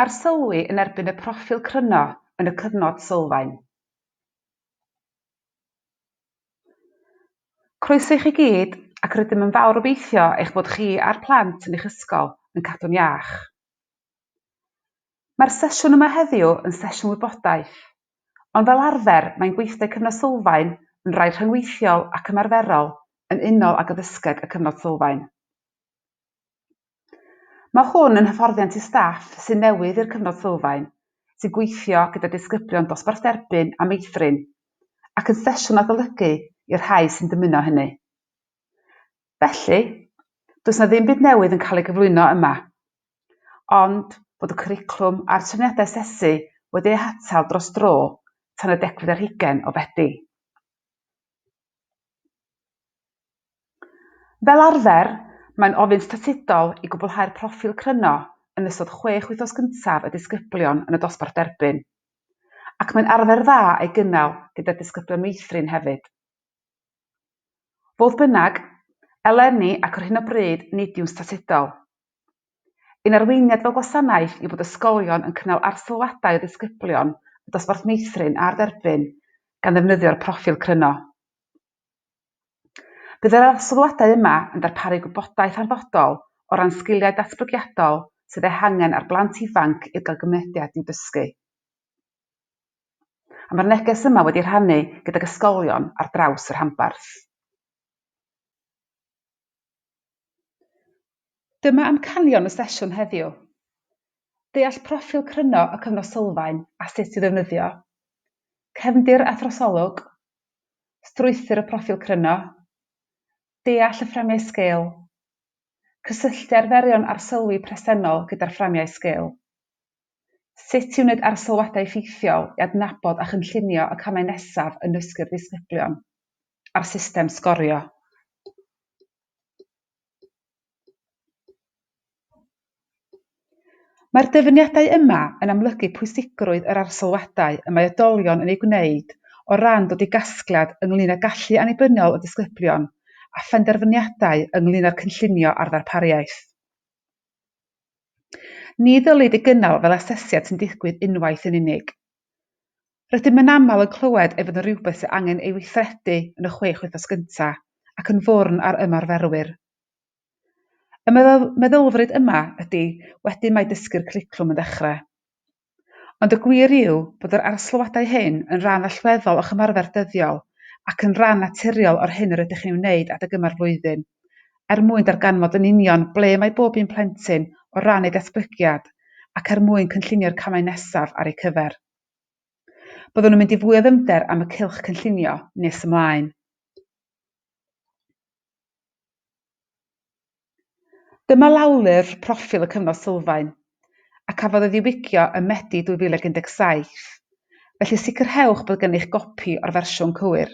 Arsylwi yn erbyn y proffil cryno yn y cyfnod sylfaen. Croeso i chi gyd ac rydym yn fawr obeithio eich bod chi a'r plant yn eich ysgol yn cadw'n iach. Mae'r sesiwn yma heddiw yn sesiwn wybodaeth, ond fel arfer mae'n gweithdai cyfnod sylfaen yn rai rhyngweithiol ac ymarferol yn unol ag addysgeg y cyfnod sylfaen. Mae hwn yn hyfforddiant i staff sy'n newydd i'r cyfnod sylfaen, sy'n gweithio gyda disgyblion dosbarth derbyn a meithrin, ac yn sesiwn adolygu i'r rhai sy'n dymuno hynny. Felly, does na ddim byd newydd yn cael ei gyflwyno yma, ond bod y cwricwlwm a'r trefniadau asesu wedi eu hatal dros dro tan y 20 o Fedi. Fel arfer, mae'n ofyn statudol i gwblhau'r proffil cryno yn ystod 6 wythnos gyntaf y disgyblion yn y dosbarth derbyn, ac mae'n arfer dda ei gynnal gyda disgyblion meithrin hefyd. Fodd bynnag, eleni ac ar hyn o bryd nid yw'n statudol. Ein arweiniad fel gwasanaeth yw bod ysgolion yn cynnal arsylwadau o disgyblion y dosbarth meithrin a'r derbyn gan ddefnyddio'r proffil cryno. Bydd yr arsylwadau yma yn darparu gwybodaeth hanfodol o ran sgiliau datblygiadol sydd eu hangen ar blant ifanc i gael gymnediad i'w dysgu. A mae'r neges yma wedi rhannu gydag ysgolion ar draws yr rhanbarth. Dyma amcanion y sesiwn heddiw. Deall proffil cryno y cyfnod sylfaen a sut i ddefnyddio. Cefndir a throsolwg. Strwythur y proffil cryno. Deall y fframiau sgil. Cysylltu arferion arsylwi presennol gyda'r fframiau sgil. Sut i wneud arsylwadau effeithiol i adnabod a chynllunio y camau nesaf yn dysgu'r disgyblion. A'r system sgorio. Mae'r dyfyniadau yma yn amlygu pwysigrwydd yr arsylwadau y mae oedolion yn ei gwneud o ran dod i gasgliad ynglŷn â gallu annibyniol y disgyblion a phenderfyniadau ynglŷn â'r cynllunio a'r ddarpariaeth. Ni ddylid ei gynnal fel asesiad sy'n digwydd unwaith yn unig. Rydym yn aml yn clywed ei fod yn rhywbeth sy'n angen ei weithredu yn y 6 wythnos gyntaf ac yn fwrn ar ymarferwyr. Y meddylfryd yma ydy wedyn mae dysgu'r cwricwlwm yn dechrau. Ond y gwir yw bod yr arsylwadau hyn yn rhan allweddol o'ch ymarfer dyddiol ac yn rhan naturiol o'r hyn yr ydych chi'n wneud adeg yma'r flwyddyn, mwyn darganfod yn union ble mae bob un plentyn o ran ei datblygiad ac mwyn cynllunio'r camau nesaf ar ei cyfer. Byddwn nhw'n mynd i fwy o ddyfnder am y cylch cynllunio nes ymlaen. Dyma lawlyfr proffil y cyfnod sylfaen, a cafodd ei ddiwygio ym Medi 2017, felly sicrhewch bod gennych gopi o'r fersiwn cywir.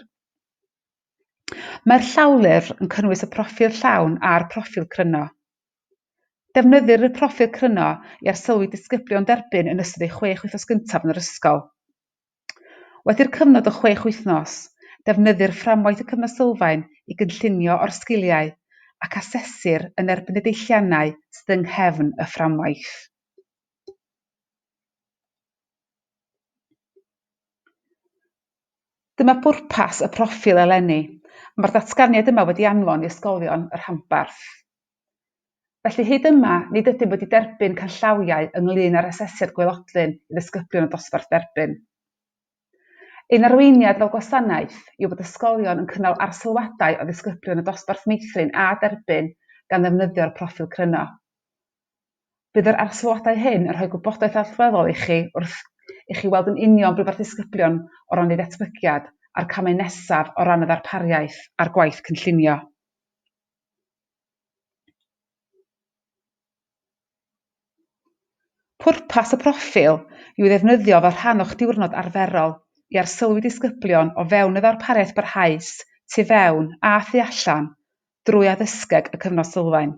Mae'r llawlyfr yn cynnwys y proffil llawn a'r proffil cryno. Defnyddir y proffil cryno i arsylwi disgyblion derbyn yn ystod eu 6 wythnos gyntaf yn yr ysgol. Wedi'r cyfnod o 6 wythnos, defnyddir fframwaith y cyfnod sylfaen i gynllunio o'r sgiliau ac asesur yn erbyn y deilliannau sydd yng nghefn y fframwaith. Dyma bwrpas y proffil eleni. Mae'r datganiad yma wedi anfon i ysgolion yr rhanbarth. Felly hyd yma, nid ydym wedi derbyn canllawiau ynglŷn â'r asesiad gwaelodlin i ddisgyblion o dosbarth derbyn. Ein arweiniad fel gwasanaeth yw bod ysgolion yn cynnal arsylwadau o ddisgyblion o dosbarth meithrin a derbyn gan ddefnyddio'r proffil cryno. Bydd yr arsylwadau hyn yn rhoi gwybodaeth allweddol i chi wrth i chi weld yn union ble mae'r disgyblion o ran eu datblygiad a'r camau nesaf o ran y ddarpariaeth a'r gwaith cynllunio. Pwrpas y proffil yw ddefnyddio fel rhan o'ch diwrnod arferol i arsylwi disgyblion o fewn y ddarpariaeth barhaus, tu fewn a thu allan drwy addysgeg y cyfnod sylfaen.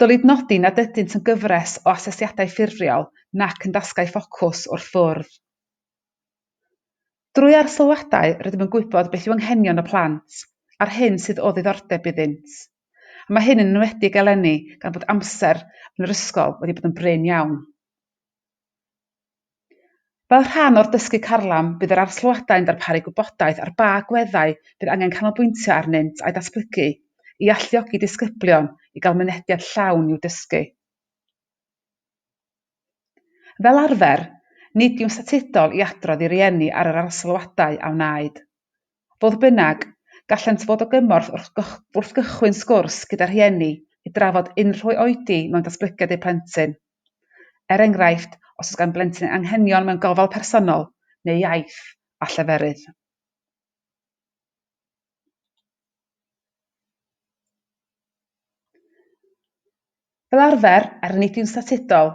Dylid nodi nad ydynt yn gyfres o asesiadau ffurfiol nac yn dasgau ffocws wrth fwrdd. Drwy arsylwadau rydym yn gwybod beth yw anghenion y plant, a'r hyn sydd o ddiddordeb iddynt, Mae hyn yn enwedig eleni gan bod amser yn yr ysgol wedi bod yn brin iawn. Fel rhan o'r dysgu carlam, bydd yr arsylwadau'n darparu gwybodaeth ar ba agweddau bydd angen canolbwyntio arnynt a'i datblygu i alluogi disgyblion i gael mynediad llawn i'w dysgu. Fel arfer, nid yw'n statudol i adrodd i rieni ar yr arsylwadau a wnaed. Fodd bynnag, gallent fod o gymorth wrth gychwyn sgwrs gyda rhieni i drafod unrhyw oedi mewn datblygiad eu plentyn. Er enghraifft, os oes gan blentyn anghenion mewn gofal personol neu iaith a lleferydd. Fel arfer, nid yw'n statudol,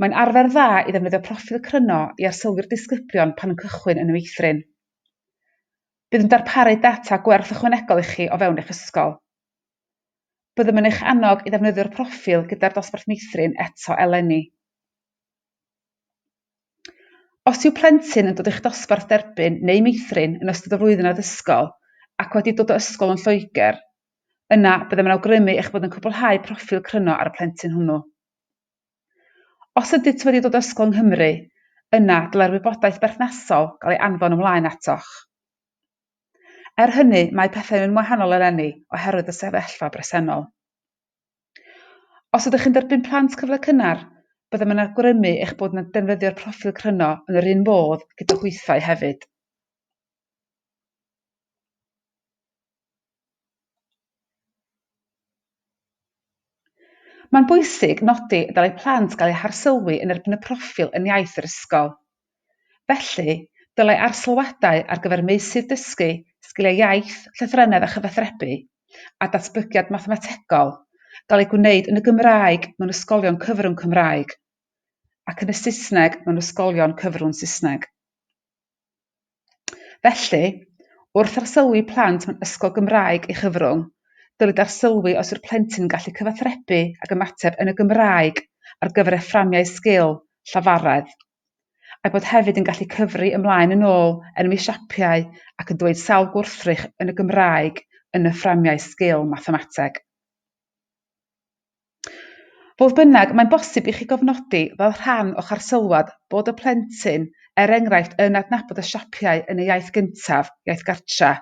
mae'n arfer dda i ddefnyddio proffil cryno i arsylwi'r disgyblion pan yn cychwyn yn y meithrin. Bydd yn darparu data gwerth ychwanegol i chi o fewn eich ysgol. Byddem yn eich annog i ddefnyddio'r proffil gyda'r dosbarth meithrin eto eleni. Os yw plentyn yn dod i'ch dosbarth derbyn neu meithrin yn ystod y flwyddyn addysgol ac wedi dod o ysgol yn Lloegr, yna byddem yn awgrymu eich bod yn cwblhau proffil cryno ar y plentyn hwnnw. Os ydynt wedi dod o ysgol yng Nghymru, yna dylai'r wybodaeth berthnasol gael ei anfon ymlaen atoch. Er hynny, mae pethau yn wahanol eleni oherwydd y sefyllfa bresennol. Os ydych chi'n derbyn plant cyfle cynnar, byddem yn awgrymu eich bod yn defnyddio'r proffil cryno yn yr un modd gyda hwythau hefyd. Mae'n bwysig nodi y dylai plant gael eu harsylwi yn erbyn y proffil yn iaith yr ysgol. Felly, dylai arsylwadau ar gyfer meysydd dysgu, sgiliau iaith, llythrennedd a chyfathrebu, a datblygiad mathemategol gael eu gwneud yn y Gymraeg mewn ysgolion cyfrwng Cymraeg ac yn y Saesneg mewn ysgolion cyfrwng Saesneg. Felly, wrth arsylwi plant mewn ysgol Gymraeg ei chyfrwng, dylid arsylwi os yw'r plentyn yn gallu cyfathrebu ac ymateb yn y Gymraeg ar gyfer y fframiau sgil llafaredd, a bod hefyd yn gallu cyfri ymlaen yn ôl enwi siapiau ac yn dweud sawl gwrthrych yn y Gymraeg yn y fframiau sgil mathemateg. Fodd bynnag, mae'n bosib i chi gofnodi fel rhan o'ch arsylwad bod y plentyn, er enghraifft, yn adnabod y siapiau yn y iaith gyntaf, iaith gartra,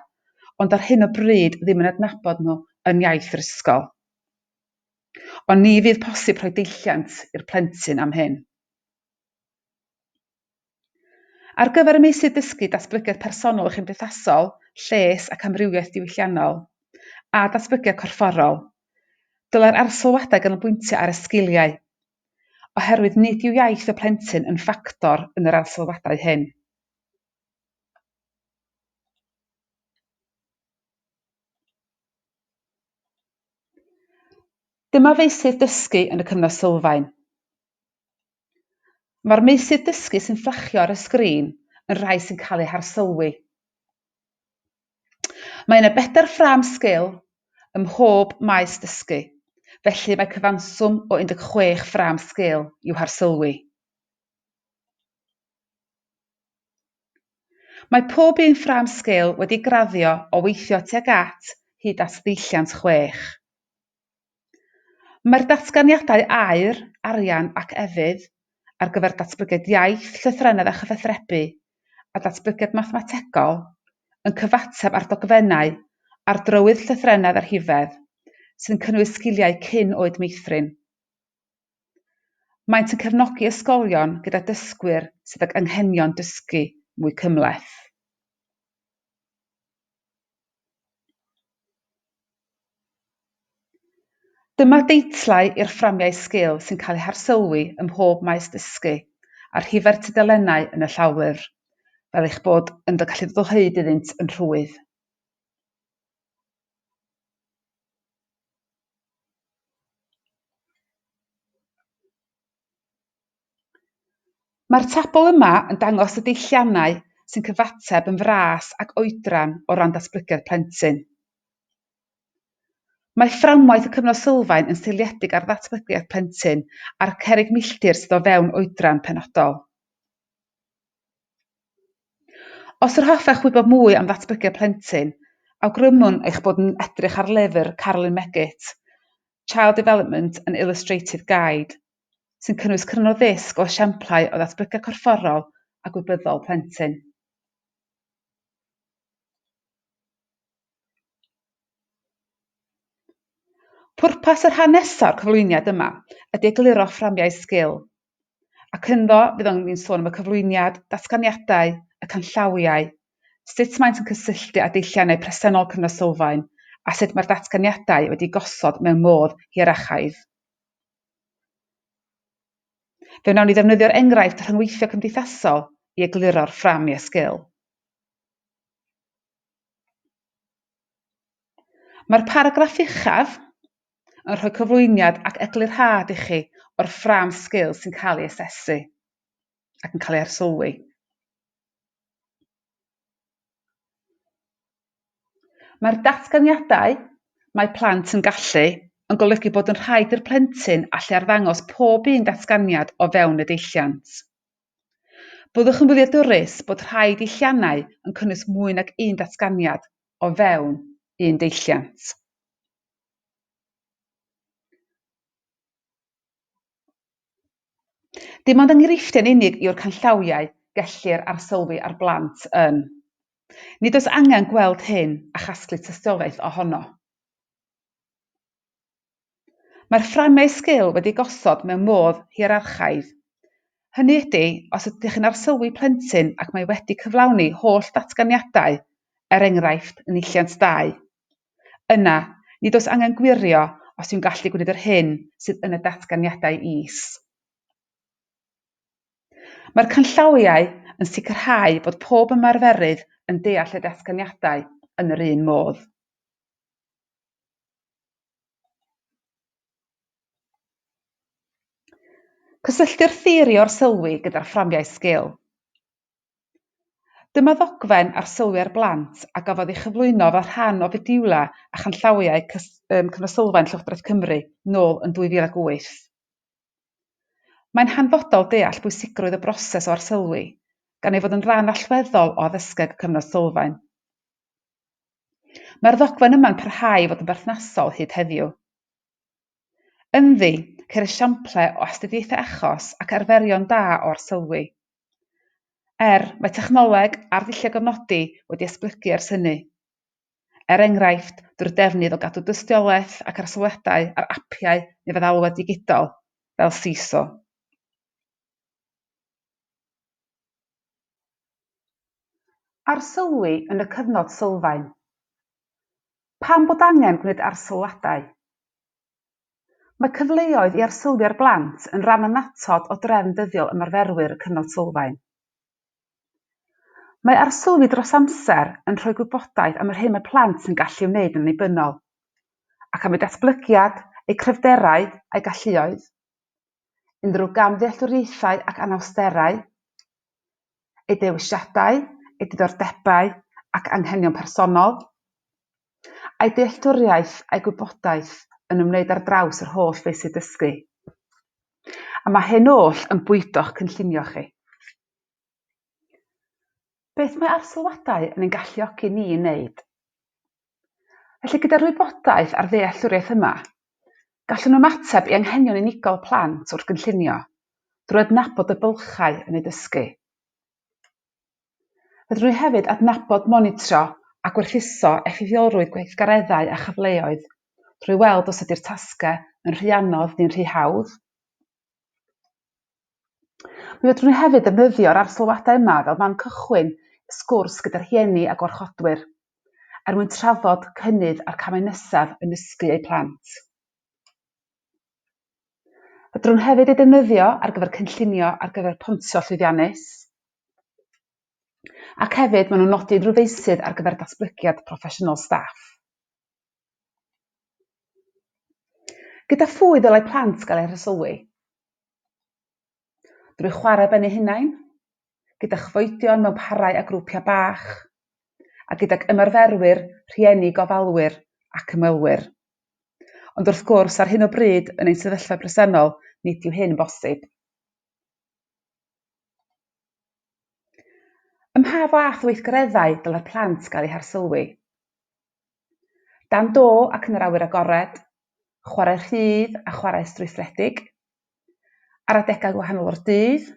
ond ar hyn o bryd ddim yn adnabod nhw yn iaith yr ysgol. Ond ni fydd posib rhoi deilliant i'r plentyn am hyn. Ar gyfer y meysydd dysgu datblygiad personol a chymdeithasol, lles ac amrywiaeth diwylliannol, a datblygiad corfforol, dylai'r arsylwadau ganolbwyntio ar y sgiliau, oherwydd nid yw iaith y plentyn yn ffactor yn yr arsylwadau hyn. Dyma feysydd dysgu yn y cyfnod sylfaen. Mae'r meysydd dysgu sy'n fflachio ar y sgrin yn rhai sy'n cael eu harsylwi. Mae yna 4 ffram sgil ym mhob maes dysgu, felly mae cyfanswm o 16 ffram sgil i'w harsylwi. Mae pob un ffram sgil wedi graddio o weithio tuag at hyd at ddeilliant 6. Mae'r datganiadau aur, arian ac efydd ar gyfer datblygiad iaith, llythrennedd a chyfathrebu a datblygiad mathemategol yn cyfateb ar dogfennau ar drywydd llythrennedd ar hifedd sy'n cynnwys sgiliau cyn oed meithrin. Maent yn cefnogi ysgolion gyda dysgwyr sydd ag anghenion dysgu mwy cymhleth. Dyma deitlau i'r fframiau sgil sy'n cael eu harsylwi ym mhob maes dysgu ar hifau'r tudalennau yn y llawlyfr, fel eich bod yn gallu dod o hyd iddynt yn rhwydd. Mae'r tabl yma yn dangos y deilliannau sy'n cyfateb yn fras ac oedran o ran datblygiad plentyn. Mae fframwaith y cyfnod sylfaen yn seiliedig ar ddatblygiad plentyn a'r cerrig milltir sydd o fewn oedran penodol. Os yr hoffech wybod mwy am ddatblygiad plentyn, awgrymwn eich bod yn edrych ar lyfr Carolyn Meggitt, Child Development and Illustrated Guide, sy'n cynnwys cryn o ddisg o esiamplau o ddatblygiad corfforol a gwybyddol plentyn. Pwrpas yr rhan nesaf o'r cyflwyniad yma ydy egluro fframiau sgil, ac ynddo fydd ni'n sôn am y cyflwyniad, datganiadau, y canllawiau, sut maent yn cysylltu â deilliannau presennol cyfnod sylfaen, a sut mae'r datganiadau wedi gosod mewn modd hierarchaidd. Fe wnawn ni ddefnyddio'r enghraifft rhyngweithio cymdeithasol i egluro'r fframiau sgil. Mae'r paragraff uchaf yn rhoi cyflwyniad ac eglurhad i chi o'r ffram sgil sy'n cael ei asesu ac yn cael ei arsylwi. Mae'r datganiadau mae plant yn gallu yn golygu bod yn rhaid i'r plentyn allu arddangos pob un datganiad o fewn y deilliant. Byddwch yn wyliadwrus bod rhai deilliannau yn cynnwys mwy nag un datganiad o fewn un deilliant. Dim ond enghreifftiau'n unig yw'r canllawiau gellir arsylwi ar blant yn. Nid oes angen gweld hyn a chasglu tystiolaeth ohono. Mae'r fframau sgil wedi gosod mewn modd hierarchaidd. Hynny ydy, os ydych chi'n arsylwi plentyn ac mae wedi cyflawni holl datganiadau, enghraifft yn eilliant 2, yna nid oes angen gwirio os yw'n gallu gwneud yr hyn sydd yn y datganiadau is. Mae'r canllawiau yn sicrhau bod pob ymarferydd yn deall y datganiadau yn yr un modd. Cysylltir theori o'r sylwi gyda'r fframiau sgil. Dyma ddogfen arsylwi ar blant a gafodd ei chyflwyno fel rhan o fediwla a chanllawiau cyfnod sylfaen Llywodraeth Cymru nôl yn 2008. Mae'n hanfodol deall bwysigrwydd y broses o arsylwi, gan ei fod yn rhan allweddol o addysgeg cyfnod sylfaen. Mae'r ddogfen yma'n parhau i fod yn berthnasol hyd heddiw. Ynddi, ceir esiamplau o astudiaethau achos ac arferion da o arsylwi. Mae technoleg a'r ddulliau gofnodi wedi esblygu ers hynny. Enghraifft, drwy'r defnydd o gadw dystiolaeth ac arsylwadau ar apiau neu feddalwedd digidol, fel Seesaw. Arsylwi yn y cyfnod sylfaen. Pam bod angen gwneud arsylwadau? Mae cyfleoedd i arsylwi ar blant yn rhan annatod o drefn dyddiol ymarferwyr y cyfnod sylfaen. Mae arsylwi dros amser yn rhoi gwybodaeth am yr hyn mae plant yn gallu wneud yn annibynnol, ac am eu datblygiad, eu cryfderau a'i galluoedd, unrhyw gamddealltwriaethau ac anawsterau, eu dewisiadau, eu diddordebau ac anghenion personol, a'i dealltwriaeth a'i gwybodaeth yn ymwneud ar draws yr holl feysydd dysgu. A mae hyn oll yn bwydo'ch cynllunio chi. Beth mae arsylwadau yn ein galluogi ni i wneud? Felly gyda'r wybodaeth a'r ddealltwriaeth yma, gallwn nhw ymateb i anghenion unigol plant wrth gynllunio, drwy adnabod y bylchau yn ei dysgu. Fedrwn ni hefyd adnabod, monitro a gwerthuso effeithiolrwydd gweithgareddau a chyfleoedd drwy weld os ydy'r tasgau yn rhy anodd neu'n rhy hawdd. Mi fedrwn ni hefyd defnyddio'r arsylwadau yma fel man cychwyn sgwrs gyda'r rhieni a gwarchodwyr, mwyn trafod cynnydd a'r camau nesaf yn dysgu eu plant. Fedrwn hefyd ei defnyddio ar gyfer cynllunio ar gyfer pontio llwyddiannus, ac hefyd maen nhw'n nodi unrhyw feysydd ar gyfer datblygiad proffesiynol staff. Gyda phwy ddylai plant gael eu harsylwi? Drwy chwarae ben eu hunain, gyda chyfoedion mewn parau a grwpiau bach, a gydag ymarferwyr, rhieni gofalwyr ac ymwelwyr. Ond wrth gwrs ar hyn o bryd yn ein sefyllfa presennol nid yw hyn yn bosib. Ym mha fath o weithgareddau dylai'r plant gael eu harsylwi? Dan do ac yn yr awyr agored, chwarae rhydd a chwarae strwythredig. Ar adegau gwahanol o'r dydd,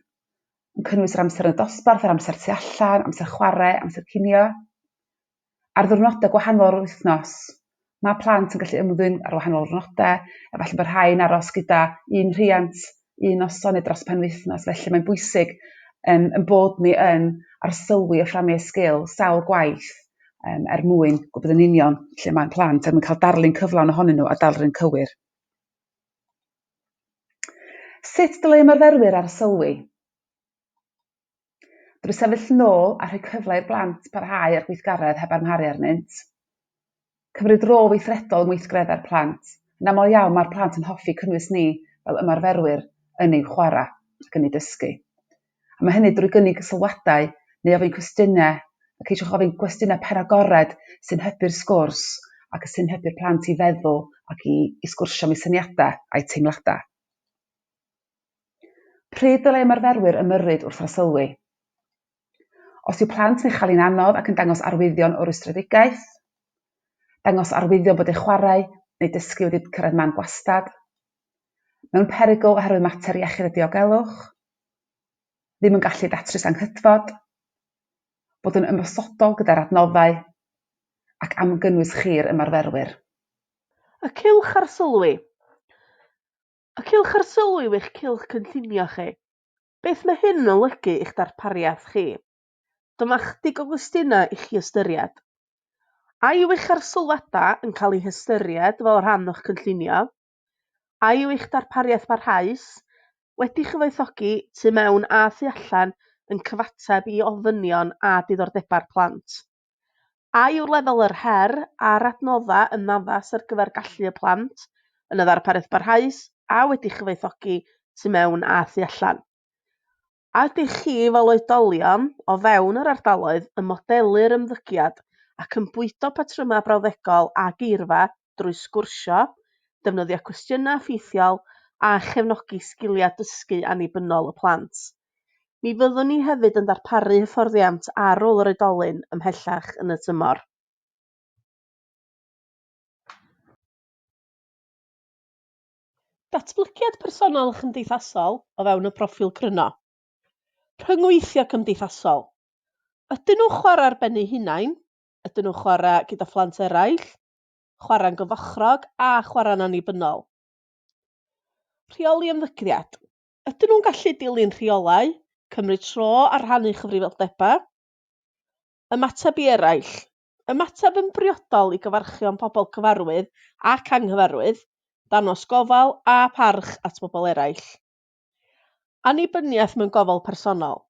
yn cynnwys yr amser yn y dosbarth, yr amser tu allan, amser chwarae, amser cinio. Ar ddiwrnodau gwahanol o'r wythnos, mae plant yn gallu ymddwyn ar wahanol ddiwrnodau, efallai bod rhai'n aros gyda un rhiant, un noson neu dros penwythnos, felly mae'n bwysig yn bod ni yn arsylwi o fframau sgil sawl gwaith mwyn gwybod yn union lle mae'n plant yn cael darlun cyflawn ohonyn nhw a darlun cywir. Sut dylai ymarferwyr arsylwi? Drwy sefyll nôl a rhoi cyfle i'r blant parhau ar gweithgaredd heb amharu arnynt. Cymryd rôl weithredol yn weithgareddau'r plant. Yn aml iawn mae'r plant yn hoffi cynnwys ni fel ymarferwyr yn ei chwarae ac yn ei dysgu. A mae hynny drwy gynnig sylwadau neu ofyn cwestiynau ac eisiau ofyn cwestiynau penagored sy'n hybu'r sgwrs ac sy'n hybu'r plant i feddwl ac i sgwrsio am eu syniadau a'i teimladau. Pryd dylai ymarferwyr ymyrryd wrth arsylwi? Os yw plant neu chael ein anodd ac yn dangos arwyddion o rwystredigaeth, dangos arwyddion bod eu chwarae neu dysgu wedi cyrraedd man gwastad, mewn perygl oherwydd mater iechyd a diogelwch, ddim yn gallu datrys anghydfod, bod yn ymosodol gyda'r adnoddau ac am gynnwys chi'r ymarferwyr. Y cylch arsylwi. Y cylch arsylwi yw eich cylch cynllunio chi. Beth mae hyn yn olygu i'ch darpariaeth chi? Dyma chydig o gwestiynau i chi ystyried. A yw eich arsylwadau yn cael eu hystyried fel rhan o'ch cynllunio? A yw eich darpariaeth barhaus wedi chyfoethogi tu mewn a thu allan yn cyfateb i ofynion a diddordebau'r plant? A yw lefel yr her a'r adnoddau yn addas ar gyfer gallu y plant yn y ddarpariaeth barhaus a wedi chyfoethogi tu mewn a thu allan? A ydych chi fel oedolion o fewn yr ardaloedd yn modelu'r ymddygiad ac yn bwydo patrymau brawddegol a geirfa drwy sgwrsio, defnyddio cwestiynau ffeithiol a chefnogi sgiliau dysgu annibynnol y plant? Mi fyddwn ni hefyd yn darparu hyfforddiant ar ôl yr oedolyn ymhellach yn y tymor. Datblygiad personol chymdeithasol o fewn y proffil cryno. Rhyngweithio cymdeithasol. Ydyn nhw chwarae ar ben eu hunain? Ydyn nhw chwarae gyda phlant eraill? Chwarae'n gyfochrog a chwarae'n annibynnol? Rheoli ymddygiad. Ydyn nhw'n gallu dilyn rheolau, cymryd tro a rhannu chyfrifoldebau? Ymateb i eraill. Ymateb yn briodol i gyfarchion pobl cyfarwydd ac anghyfarwydd, danos gofal a parch at bobl eraill. Annibyniaeth mewn gofal personol.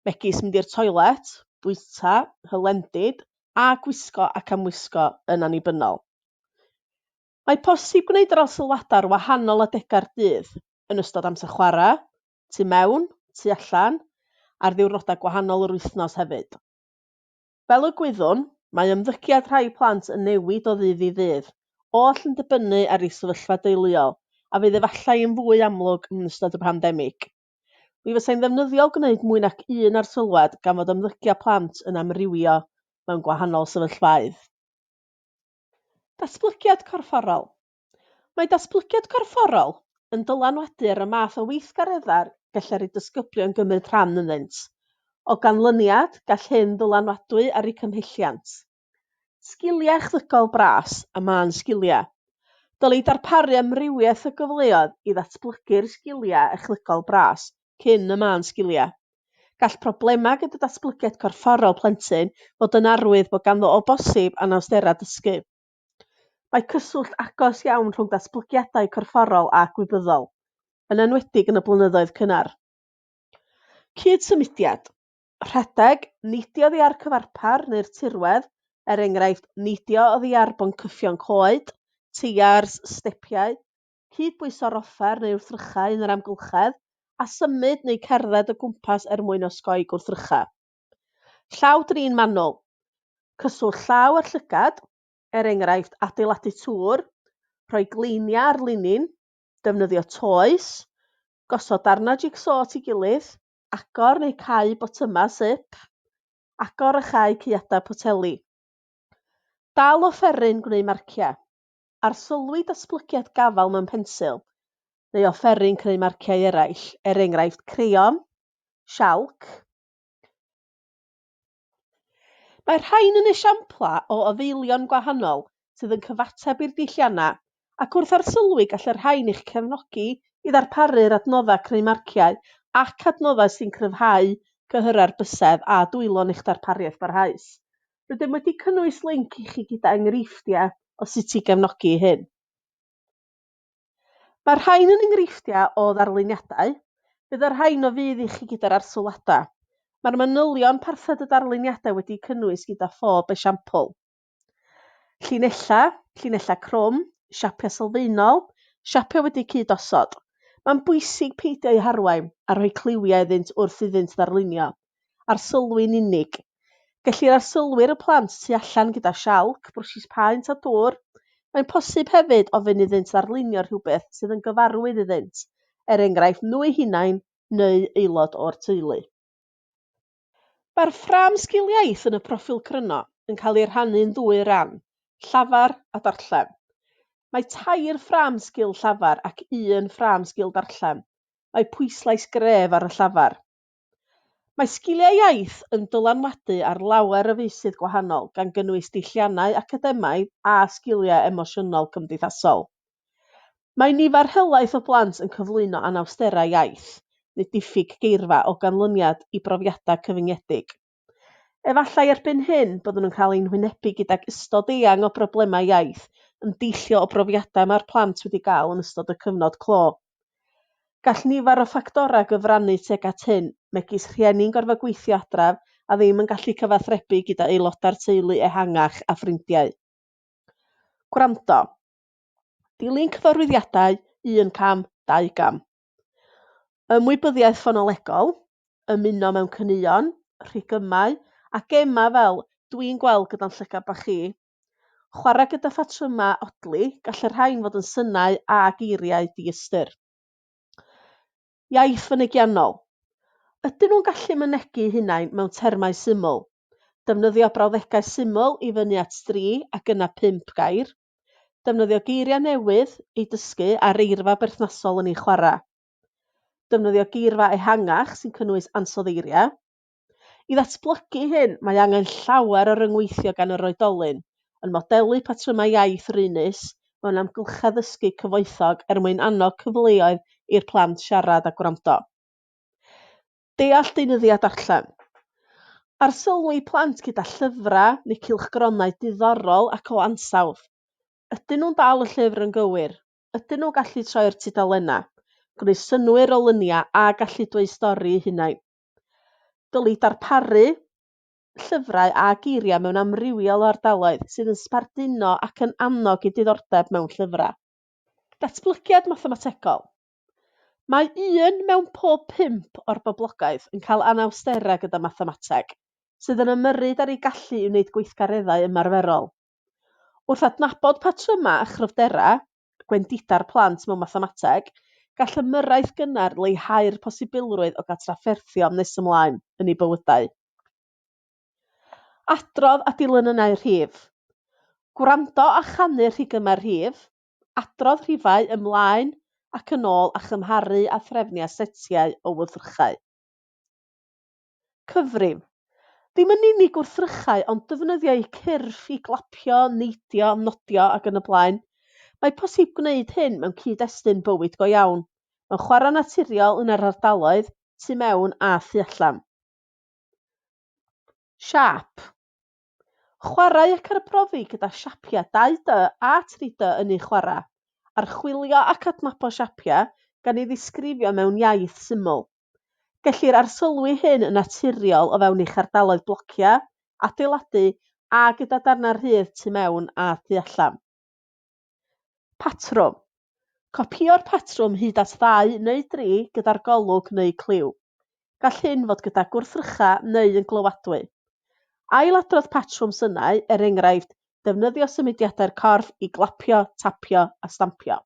Megis mynd i'r toilet, bwyta, hylendid a gwisgo ac amwisgo yn annibynnol. Mae posib gwneud yr sylwadau'r wahanol adegau'r dydd yn ystod amser chwarae, tu mewn, tu allan, ar ddiwrnodau gwahanol yr wythnos hefyd. Fel y gwyddwn, mae ymddygiad rhai plant yn newid o ddydd i ddydd, oll yn dibynnu ar ei sefyllfa deuluol, a fydd efallai yn fwy amlwg yn ystod y pandemig. Mi fysai'n ddefnyddiol gwneud mwy nac un arsylwad gan fod ymddygiad plant yn amrywio mewn gwahanol sefyllfaoedd. Datblygiad corfforol. Mae datblygiad corfforol yn dylanwadu'r y math o weithgareddau gellir ei disgyblion gymryd rhan ynddynt. O ganlyniad, gall hyn dylanwadwy ar eu cymhelliant. Sgiliau echdygol bras a ma'n sgiliau. Dylai darparu amrywiaeth o gyfleoedd i ddatblygu'r sgiliau echdygol bras cyn y ma'n sgiliau. Gall problemau gyda datblygiad corfforol plentyn fod yn arwydd bod ganddo o bosib anawstera dysgu. Mae cyswllt agos iawn rhwng datblygiadau corfforol a gwybyddol, yn enwedig yn y blynyddoedd cynnar. Cydsymudiad. Rhedeg, nidio oddi ar cyfarpar neu'r tirwedd, er enghraifft nidio oddi ar boncyffion coed, teiars, stepiau, cydbwyso'r offer neu wrthrychau yn yr amgylchedd, a symud neu cerdded o gwmpas mwyn osgoi gwrthrychau. Llaw drin manwl. Cyswllt llaw ar llygad, er enghraifft adeiladu tŵr, rhoi gleiniau ar linyn, defnyddio toes, gosod darnau jigsaw at ei gilydd, agor neu cau botymau sip, agor a chau caeadau poteli. Dal offeryn gwneud marciau. Arsylwi datblygiad gafal mewn pensil, neu offeryn creu marciau eraill, enghraifft creion, sialc. Mae rhain yn esiampla o ofeilion gwahanol sydd yn cyfateb i'r diwylliannau, ac wrth arsylwi gall y rhain eich cefnogi i ddarparu'r adnoddau creu marciau ac adnoddau sy'n cryfhau cyhyra'r bysedd a dwylo'n eich darpariaeth barhaus. Rydym wedi cynnwys linc i chi gyda enghreifftiau o sut i gefnogi hyn. Mae rhain yn enghreifftiau o ddarluniadau. Bydd y rhain o fydd i chi gyda'r arsylwadau. Mae'r manylion parthed y darluniadau wedi cynnwys gyda phob esiampl. Llinellau crwm, siapiau sylfaenol, siapiau wedi cyd-osod. Mae'n bwysig peidio eu harwain a rhoi cliwiau iddynt wrth iddynt ddarlunio. Arsylwi'n unig. Gellir arsylwyr y plant tu allan gyda sialc, brwsys paent a dŵr. Mae'n posib hefyd ofyn iddynt ddarlunio rhywbeth sydd yn gyfarwydd iddynt, enghraifft nhw eu hunain neu aelod o'r teulu. Mae'r ffrâm sgil iaith yn y proffil cryno yn cael ei rhannu'n ddwy ran, llafar a darllen. Mae 2 ffrâm sgil llafar ac 1 ffrâm sgil darllen. Mae pwyslais gref ar y llafar. Mae sgiliau iaith yn dylanwadu ar lawer o feysydd gwahanol gan gynnwys diwylliannau academaidd a sgiliau emosiynol cymdeithasol. Mae nifer helaeth o blant yn cyflwyno anawsterau iaith, neu diffyg geirfa o ganlyniad i brofiadau cyfyngedig. Efallai erbyn hyn byddwn nhw'n cael eu hwynebu gydag ystod eang o broblemau iaith yn deillio o brofiadau mae'r plant wedi cael yn ystod y cyfnod clo. Gall nifer o ffactorau gyfrannu tuag at hyn, megis rhieni'n gorfod gweithio adref a ddim yn gallu cyfathrebu gyda aelodau'r teulu ehangach a ffrindiau. Gwrando. Dilyn cyfarwyddiadau 1 cam, 2 gam. Ymwybyddiaeth ffonolegol, ymuno mewn caneuon, rhigymau a gemau fel dwi'n gweld gyda'n llygad bach chi. Chwarae gyda phatrymau odli, gall y rhain fod yn synau a geiriau di-ystyr. Iaith fynegiannol. Ydyn nhw'n gallu mynegu hunain mewn termau syml? Defnyddio brawddegau syml i fyny at 3 ac yna 5 gair. Defnyddio geiriau newydd i dysgu ar eirfa berthnasol yn ei chwarae. Defnyddio geirfa ehangach sy'n cynnwys ansoddeiriau. I ddatblygu hyn, mae angen llawer o ryngweithio gan yr oedolyn, yn modelu patrymau iaith rynus mewn amgylchedd ddysgu cyfoethog mwyn annog cyfleoedd i'r plant siarad a gwrando. Deall deunyddiau darllen. Arsylwi plant gyda llyfrau neu cylchgronau diddorol ac o ansawdd. Ydyn nhw'n dal y llyfr yn gywir? Ydyn nhw'n gallu troi'r tudalennau, gwneud synnwyr o luniau a gallu dweud stori hunain? Dylid darparu llyfrau a geiriau mewn amrywiol o ardaloedd sydd yn sbarduno ac yn annog i diddordeb mewn llyfrau. Datblygiad mathemategol. Mae 1 mewn pob 5 o'r boblogaeth yn cael anawsterau gyda mathemateg, sydd yn ymyrryd ar ei gallu i wneud gweithgareddau ymarferol. Wrth adnabod patrymau a chryfderau, gwendida'r plant mewn mathemateg, gall ymyrraeth gynnar leihau'r posibilrwydd o gael trafferthion nes ymlaen yn ei bywydau. Adrodd a dilynynau rhif. Gwrando a chanu rhigymau rhif. Adrodd rhifau ymlaen ac yn ôl a chymharu a threfnu asetiau o wrthrychau. Cyfrif. Ddim yn unig wrthrychau, ond defnyddio eu cyrff i glapio, neidio, nodio ac yn y blaen. Mae posib gwneud hyn mewn cyd-destun bywyd go iawn, mewn chwarae naturiol yn yr ardaloedd, tu mewn a thu allan. Siap. Chwarae ac arbrofi gyda siapiau 2D a 3D yn eu chwarae. Archwilio ac adnabod siapiau gan ei ddisgrifio mewn iaith syml. Gellir arsylwi hyn yn naturiol o fewn eich ardaloedd blociau, adeiladu a gyda darnau rhydd tu mewn a thu allan. Patrwm. Copio'r patrwm hyd at 2 neu 3 gyda'r golwg neu cliw. Gall hyn fod gyda gwrthrycha neu yn glywadwy. Ailadrodd patrwm synnau, enghraifft, defnyddio symudiadau'r corff i glapio, tapio a stampio.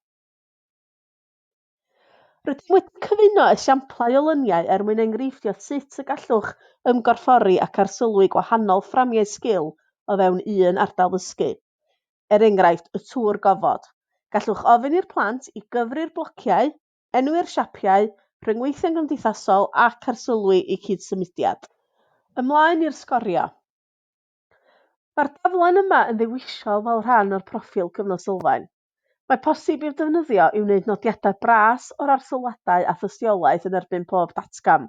Rydym wedi cyfuno esiamplau o luniau mwyn enghreiffio sut y gallwch ymgorffori ac arsylwi gwahanol fframiau sgil o fewn un ardal ddysgu. enghraifft y tŵr gofod. Gallwch ofyn i'r plant i gyfri'r blociau, enwi'r siapiau, rhyngweithiau gymdeithasol ac arsylwi i cydsymudiad. Ymlaen i'r sgorio. Mae'r daflen yma yn ddewisol fel rhan o'r proffil cyfnod sylfaen. Mae posib i'w defnyddio i wneud nodiadau bras o'r arsylwadau a thystiolaeth yn erbyn pob datgam.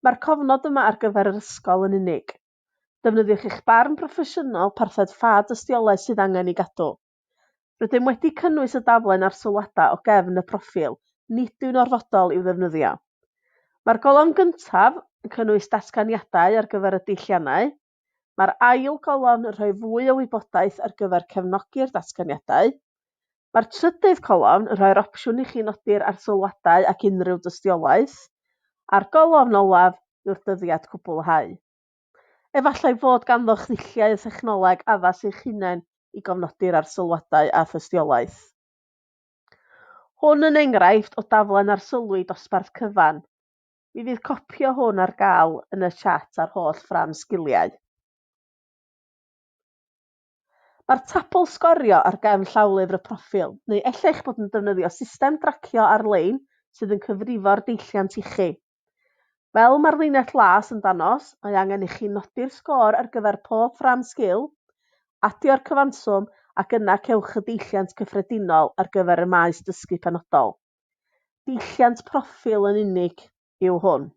Mae'r cofnod yma ar gyfer yr ysgol yn unig. Defnyddiwch eich barn proffesiynol parthed ffa dystiolaeth sydd angen ei gadw. Rydym wedi cynnwys y daflen arsylwadau o gefn y proffil, nid yw'n orfodol i'w ddefnyddio. Mae'r golofn gyntaf yn cynnwys datganiadau ar gyfer y deilliannau. Mae'r ail golofn yn rhoi fwy o wybodaeth ar gyfer cefnogi'r datganiadau. Mae'r trydydd colofn yn rhoi'r opsiwn i chi nodi'r arsylwadau ac unrhyw dystiolaeth. A'r golofn olaf yw'r dyddiad cwblhau. Efallai fod ganddoch ddulliau thechnoleg addas i'ch hunain i gofnodi'r arsylwadau a thystiolaeth. Hwn yn enghraifft o daflen arsylwi dosbarth cyfan. Mi fydd copi o hwn ar gael yn y chat ar holl ffram sgiliau. Mae'r tabl sgorio ar gefn llawlyfr y proffil, neu ellech bod yn defnyddio system dracio ar-lein sydd yn cyfrifo'r deilliant i chi. Fel mae'r linell las yn danos, mae angen i chi nodi'r sgôr ar gyfer pob ffram sgil, adio'r cyfanswm ac yna cewch y deilliant cyffredinol ar gyfer y maes dysgu penodol. Deilliant proffil yn unig yw hwn.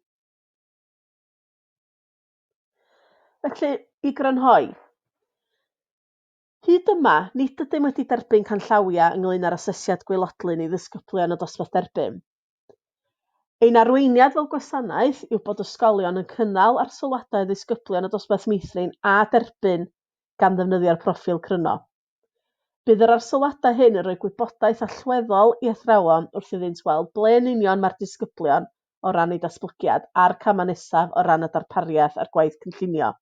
Felly, i grynhoi. Hyd yma, nid ydym wedi derbyn canllawiau ynglŷn â'r asesiad gwaelodlin i ddisgyblion y dosbarth derbyn. Ein arweiniad fel gwasanaeth yw bod ysgolion yn cynnal arsylwadau ddisgyblion y dosbarth meithrin a derbyn gan ddefnyddio'r proffil cryno. Bydd yr arsylwadau hyn yn rhoi gwybodaeth allweddol i athrawon wrth iddynt weld ble yn union mae'r disgyblion o ran eu datblygiad a'r camau nesaf o ran y darpariaeth a'r gwaith cynllunio.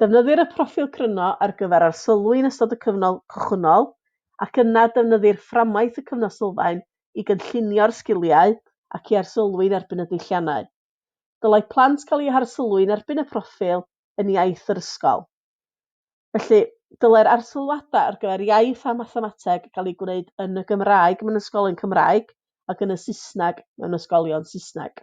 Defnyddir y proffil cryno ar gyfer arsylwi yn ystod y cyfnod cychwynnol ac yna defnyddir fframwaith y cyfnod sylfaen i gynllunio'r sgiliau ac i arsylwi yn erbyn y deilliannau. Dylai plant cael eu harsylwi yn erbyn y proffil yn iaith yr ysgol. Felly, dylai'r arsylwadau ar gyfer iaith a mathemateg cael ei gwneud yn y Gymraeg mewn ysgolion Cymraeg ac yn y Saesneg mewn ysgolion Saesneg.